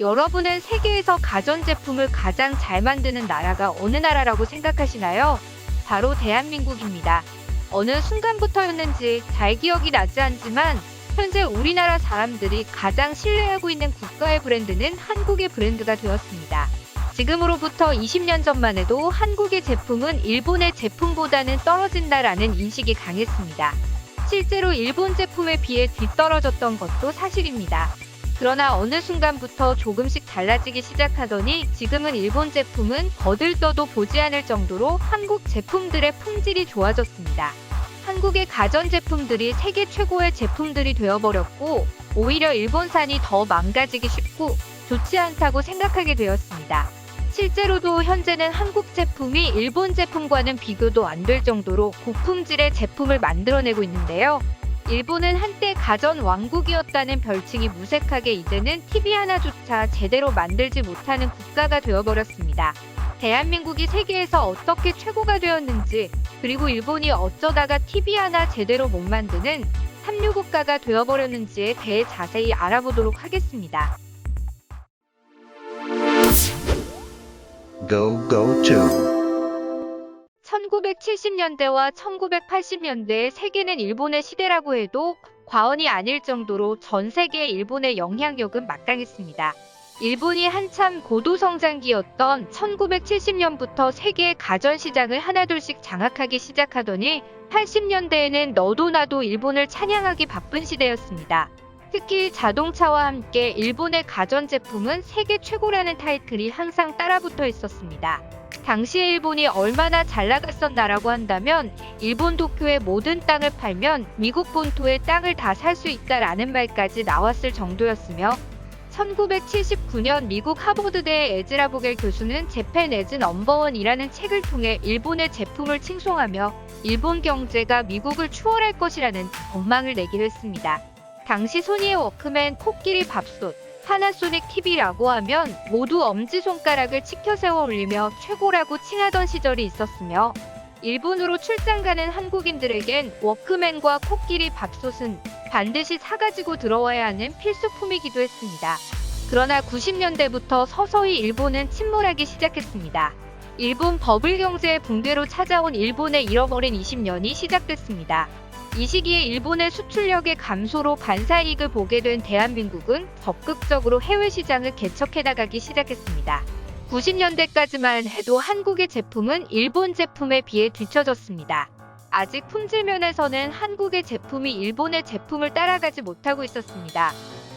여러분은 세계에서 가전제품을 가장 잘 만드는 나라가 어느 나라라고 생각하시나요? 바로 대한민국입니다. 어느 순간부터였는지 잘 기억이 나지 않지만 현재 우리나라 사람들이 가장 신뢰하고 있는 국가의 브랜드는 한국의 브랜드가 되었습니다. 지금으로부터 20년 전만 해도 한국의 제품은 일본의 제품보다는 떨어진다라는 인식이 강했습니다. 실제로 일본 제품에 비해 뒤떨어졌던 것도 사실입니다. 그러나 어느 순간부터 조금씩 달라지기 시작하더니 지금은 일본 제품은 거들떠도 보지 않을 정도로 한국 제품들의 품질이 좋아졌습니다. 한국의 가전제품들이 세계 최고의 제품들이 되어버렸고 오히려 일본산이 더 망가지기 쉽고 좋지 않다고 생각하게 되었습니다. 실제로도 현재는 한국 제품이 일본 제품과는 비교도 안 될 정도로 고품질의 제품을 만들어내고 있는데요. 일본은 한때 가전 왕국이었다는 별칭이 무색하게 이제는 TV 하나조차 제대로 만들지 못하는 국가가 되어버렸습니다. 대한민국이 세계에서 어떻게 최고가 되었는지, 그리고 일본이 어쩌다가 TV 하나 제대로 못 만드는 삼류국가가 되어버렸는지에 대해 자세히 알아보도록 하겠습니다. Go to 1970년대와 1980년대의 세계는 일본의 시대라고 해도 과언이 아닐 정도로 전 세계에 일본의 영향력은 막강했습니다. 일본이 한참 고도성장기였던 1970년부터 세계의 가전시장을 하나둘씩 장악하기 시작하더니 80년대에는 너도 나도 일본을 찬양하기 바쁜 시대였습니다. 특히 자동차와 함께 일본의 가전제품은 세계 최고라는 타이틀이 항상 따라붙어 있었습니다. 당시에 일본이 얼마나 잘 나갔었나라고 한다면 일본 도쿄의 모든 땅을 팔면 미국 본토의 땅을 다 살 수 있다라는 말까지 나왔을 정도였으며 1979년 미국 하버드대의 에즈라 보겔 교수는 재팬 에즈 넘버원이라는 책을 통해 일본의 제품을 칭송하며 일본 경제가 미국을 추월할 것이라는 전망을 내기로 했습니다. 당시 소니의 워크맨, 코끼리 밥솥, 파나소닉 TV라고 하면 모두 엄지손가락을 치켜 세워 올리며 최고라고 칭하던 시절이 있었으며 일본으로 출장 가는 한국인들에겐 워크맨과 코끼리 밥솥은 반드시 사가지고 들어와야 하는 필수품이기도 했습니다. 그러나 90년대부터 서서히 일본은 침몰하기 시작했습니다. 일본 버블 경제의 붕괴로 찾아온 일본의 잃어버린 20년이 시작됐습니다. 이 시기에 일본의 수출력의 감소로 반사이익을 보게 된 대한민국은 적극적으로 해외 시장을 개척해 나가기 시작했습니다. 90년대까지만 해도 한국의 제품은 일본 제품에 비해 뒤처졌습니다. 아직 품질 면에서는 한국의 제품이 일본의 제품을 따라가지 못하고 있었습니다.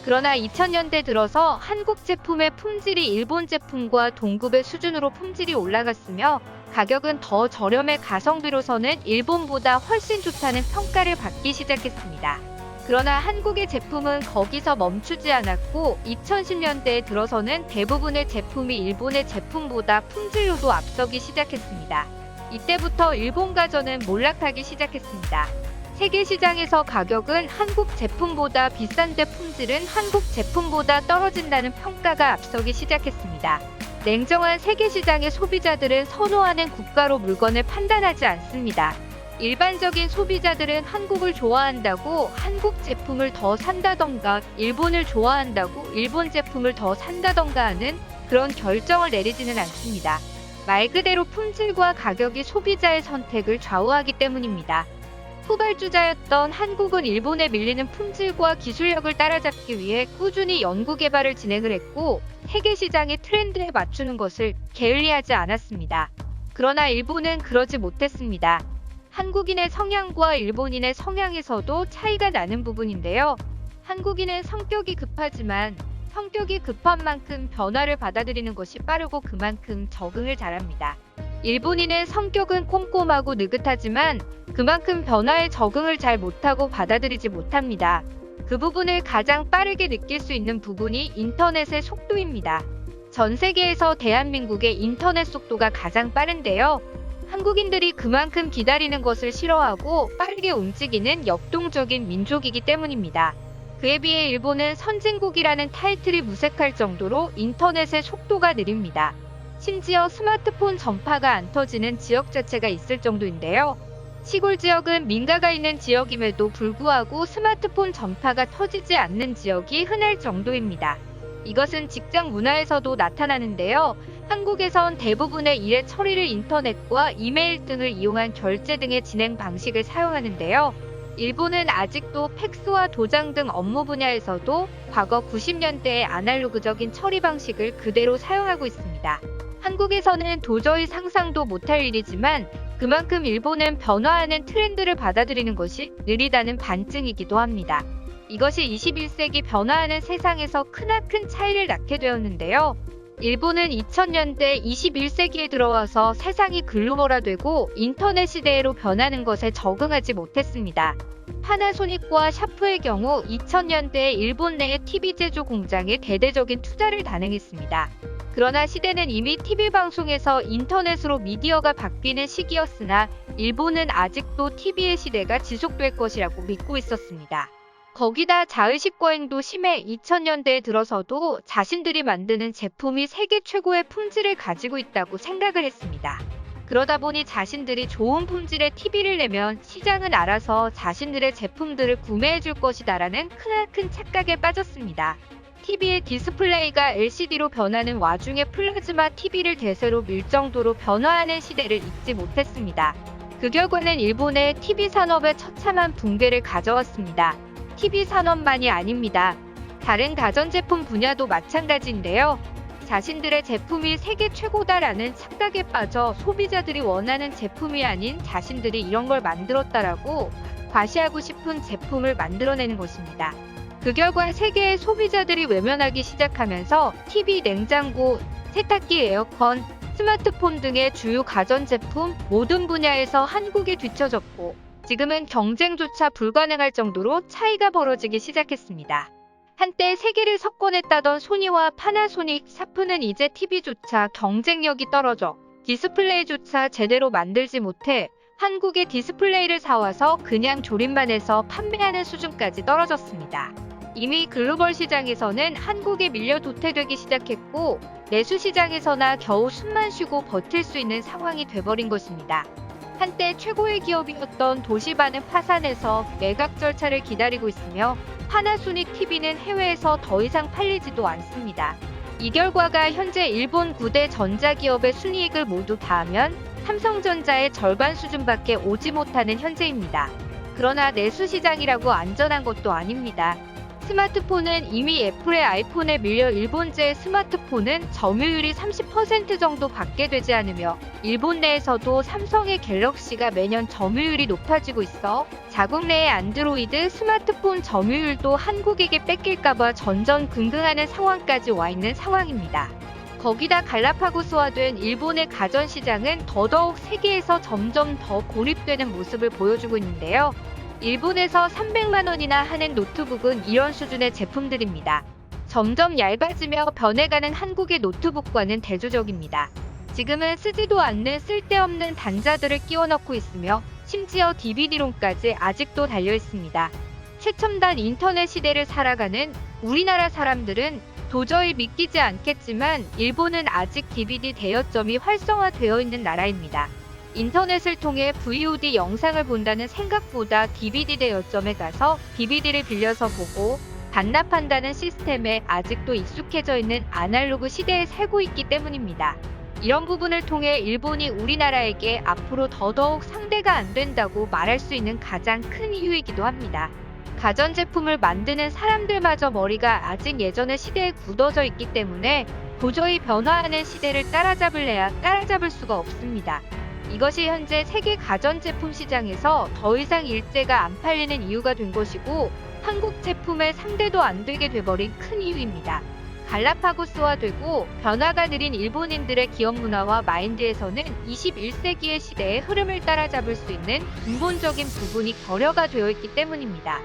그러나 2000년대 들어서 한국 제품의 품질이 일본 제품과 동급의 수준으로 품질이 올라갔으며 가격은 더 저렴해 가성비로서는 일본보다 훨씬 좋다는 평가를 받기 시작했습니다. 그러나 한국의 제품은 거기서 멈추지 않았고 2010년대에 들어서는 대부분의 제품이 일본의 제품보다 품질로도 앞서기 시작했습니다. 이때부터 일본 가전은 몰락하기 시작했습니다. 세계 시장에서 가격은 한국 제품보다 비싼데 품질은 한국 제품보다 떨어진다는 평가가 앞서기 시작했습니다. 냉정한 세계 시장의 소비자들은 선호하는 국가로 물건을 판단하지 않습니다. 일반적인 소비자들은 한국을 좋아한다고 한국 제품을 더 산다던가 일본을 좋아한다고 일본 제품을 더 산다던가 하는 그런 결정을 내리지는 않습니다. 말 그대로 품질과 가격이 소비자의 선택을 좌우하기 때문입니다. 후발주자였던 한국은 일본에 밀리는 품질과 기술력을 따라잡기 위해 꾸준히 연구개발을 진행을 했고 세계 시장의 트렌드에 맞추는 것을 게을리하지 않았습니다. 그러나 일본은 그러지 못했습니다. 한국인의 성향과 일본인의 성향에서도 차이가 나는 부분인데요. 한국인은 성격이 급하지만 성격이 급한 만큼 변화를 받아들이는 것이 빠르고 그만큼 적응을 잘합니다. 일본인의 성격은 꼼꼼하고 느긋하지만 그만큼 변화에 적응을 잘 못하고 받아들이지 못합니다. 그 부분을 가장 빠르게 느낄 수 있는 부분이 인터넷의 속도입니다. 전 세계에서 대한민국의 인터넷 속도가 가장 빠른데요. 한국인들이 그만큼 기다리는 것을 싫어하고 빠르게 움직이는 역동적인 민족이기 때문입니다. 그에 비해 일본은 선진국이라는 타이틀이 무색할 정도로 인터넷의 속도가 느립니다. 심지어 스마트폰 전파가 안 터지는 지역 자체가 있을 정도인데요. 시골 지역은 민가가 있는 지역임에도 불구하고 스마트폰 전파가 터지지 않는 지역이 흔할 정도입니다. 이것은 직장 문화에서도 나타나는데요. 한국에선 대부분의 일의 처리를 인터넷과 이메일 등을 이용한 결제 등의 진행 방식을 사용하는데요. 일본은 아직도 팩스와 도장 등 업무 분야에서도 과거 90년대의 아날로그적인 처리 방식을 그대로 사용하고 있습니다. 한국에서는 도저히 상상도 못할 일이지만 그만큼 일본은 변화하는 트렌드를 받아들이는 것이 느리다는 반증이기도 합니다. 이것이 21세기 변화하는 세상에서 크나큰 차이를 낳게 되었는데요. 일본은 2000년대 21세기에 들어와서 세상이 글로벌화되고 인터넷 시대로 변하는 것에 적응하지 못했습니다. 파나소닉과 샤프의 경우 2000년대에 일본 내의 TV 제조 공장에 대대적인 투자를 단행했습니다. 그러나 시대는 이미 TV 방송에서 인터넷으로 미디어가 바뀌는 시기였으나 일본은 아직도 TV의 시대가 지속될 것이라고 믿고 있었습니다. 거기다 자의식 거행도 심해 2000년대에 들어서도 자신들이 만드는 제품이 세계 최고의 품질을 가지고 있다고 생각을 했습니다. 그러다 보니 자신들이 좋은 품질의 TV를 내면 시장은 알아서 자신들의 제품들을 구매해 줄 것이다라는 크나큰 착각에 빠졌습니다. TV의 디스플레이가 LCD로 변하는 와중에 플라즈마 TV를 대세로 밀 정도로 변화하는 시대를 잊지 못했습니다. 그 결과는 일본의 TV 산업의 처참한 붕괴를 가져왔습니다. TV 산업만이 아닙니다. 다른 가전제품 분야도 마찬가지인데요. 자신들의 제품이 세계 최고다라는 착각에 빠져 소비자들이 원하는 제품이 아닌 자신들이 이런 걸 만들었다라고 과시하고 싶은 제품을 만들어내는 것입니다. 그 결과 세계의 소비자들이 외면하기 시작하면서 TV, 냉장고, 세탁기, 에어컨, 스마트폰 등의 주요 가전제품 모든 분야에서 한국이 뒤처졌고 지금은 경쟁조차 불가능할 정도로 차이가 벌어지기 시작했습니다. 한때 세계를 석권했다던 소니와 파나소닉, 샤프는 이제 TV조차 경쟁력이 떨어져 디스플레이조차 제대로 만들지 못해 한국의 디스플레이를 사와서 그냥 조립만 해서 판매하는 수준까지 떨어졌습니다. 이미 글로벌 시장에서는 한국에 밀려 도태되기 시작했고 내수 시장에서나 겨우 숨만 쉬고 버틸 수 있는 상황이 돼버린 것입니다. 한때 최고의 기업이었던 도시바는 파산해서 매각 절차를 기다리고 있으며 파나소닉 TV는 해외에서 더 이상 팔리지도 않습니다. 이 결과가 현재 일본 9대 전자기업의 순이익을 모두 다하면 삼성전자의 절반 수준밖에 오지 못하는 현재입니다. 그러나 내수 시장이라고 안전한 것도 아닙니다. 스마트폰은 이미 애플의 아이폰에 밀려 일본제의 스마트폰은 점유율이 30% 정도 밖에 되지 않으며 일본 내에서도 삼성의 갤럭시가 매년 점유율이 높아지고 있어 자국 내의 안드로이드 스마트폰 점유율도 한국에게 뺏길까봐 전전긍긍하는 상황까지 와 있는 상황입니다. 거기다 갈라파고스화된 일본의 가전시장은 더더욱 세계에서 점점 더 고립되는 모습을 보여주고 있는데요. 일본에서 300만 원이나 하는 노트북은 이런 수준의 제품들입니다. 점점 얇아지며 변해가는 한국의 노트북과는 대조적입니다. 지금은 쓰지도 않는 쓸데없는 단자들을 끼워 넣고 있으며 심지어 DVD롬까지 아직도 달려 있습니다. 최첨단 인터넷 시대를 살아가는 우리나라 사람들은 도저히 믿기지 않겠지만 일본은 아직 DVD 대여점이 활성화되어 있는 나라입니다. 인터넷을 통해 VOD 영상을 본다는 생각보다 DVD 대여점에 가서 DVD를 빌려서 보고 반납한다는 시스템에 아직도 익숙해져 있는 아날로그 시대에 살고 있기 때문입니다. 이런 부분을 통해 일본이 우리나라에게 앞으로 더더욱 상대가 안 된다고 말할 수 있는 가장 큰 이유이기도 합니다. 가전제품을 만드는 사람들마저 머리가 아직 예전의 시대에 굳어져 있기 때문에 도저히 변화하는 시대를 따라잡을래야 따라잡을 수가 없습니다. 이것이 현재 세계 가전제품 시장에서 더 이상 일제가 안 팔리는 이유가 된 것이고 한국 제품의 상대도 안 되게 돼버린 큰 이유입니다. 갈라파고스화되고 변화가 느린 일본인들의 기업 문화와 마인드에서는 21세기의 시대의 흐름을 따라잡을 수 있는 근본적인 부분이 결여가 되어 있기 때문입니다.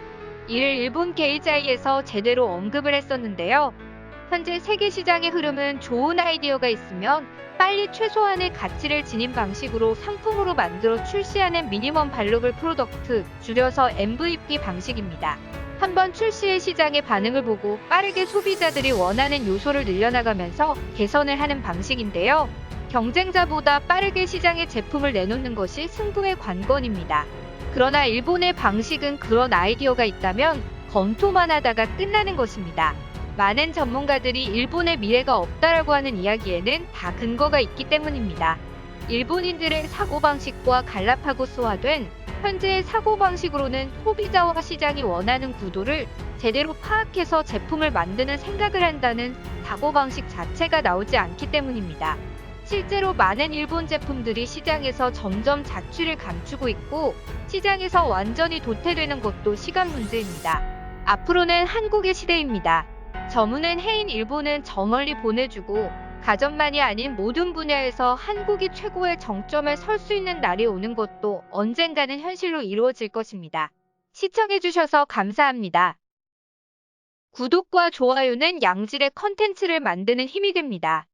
이를 일본 게이자이에서 제대로 언급을 했었는데요. 현재 세계 시장의 흐름은 좋은 아이디어가 있으면 빨리 최소한의 가치를 지닌 방식으로 상품으로 만들어 출시하는 미니멈 발로블 프로덕트, 줄여서 MVP 방식입니다. 한번 출시의 시장의 반응을 보고 빠르게 소비자들이 원하는 요소를 늘려나가면서 개선을 하는 방식인데요. 경쟁자보다 빠르게 시장에 제품을 내놓는 것이 승부의 관건입니다. 그러나 일본의 방식은 그런 아이디어가 있다면 검토만 하다가 끝나는 것입니다. 많은 전문가들이 일본의 미래가 없다라고 하는 이야기에는 다 근거가 있기 때문입니다. 일본인들의 사고방식과 갈라파고스화된 현재의 사고방식으로는 소비자와 시장이 원하는 구도를 제대로 파악해서 제품을 만드는 생각을 한다는 사고방식 자체가 나오지 않기 때문입니다. 실제로 많은 일본 제품들이 시장에서 점점 자취를 감추고 있고 시장에서 완전히 도태되는 것도 시간 문제입니다. 앞으로는 한국의 시대입니다. 저문은 해인 일본은 저 멀리 보내주고 가전만이 아닌 모든 분야에서 한국이 최고의 정점에 설 수 있는 날이 오는 것도 언젠가는 현실로 이루어질 것입니다. 시청해주셔서 감사합니다. 구독과 좋아요는 양질의 컨텐츠를 만드는 힘이 됩니다.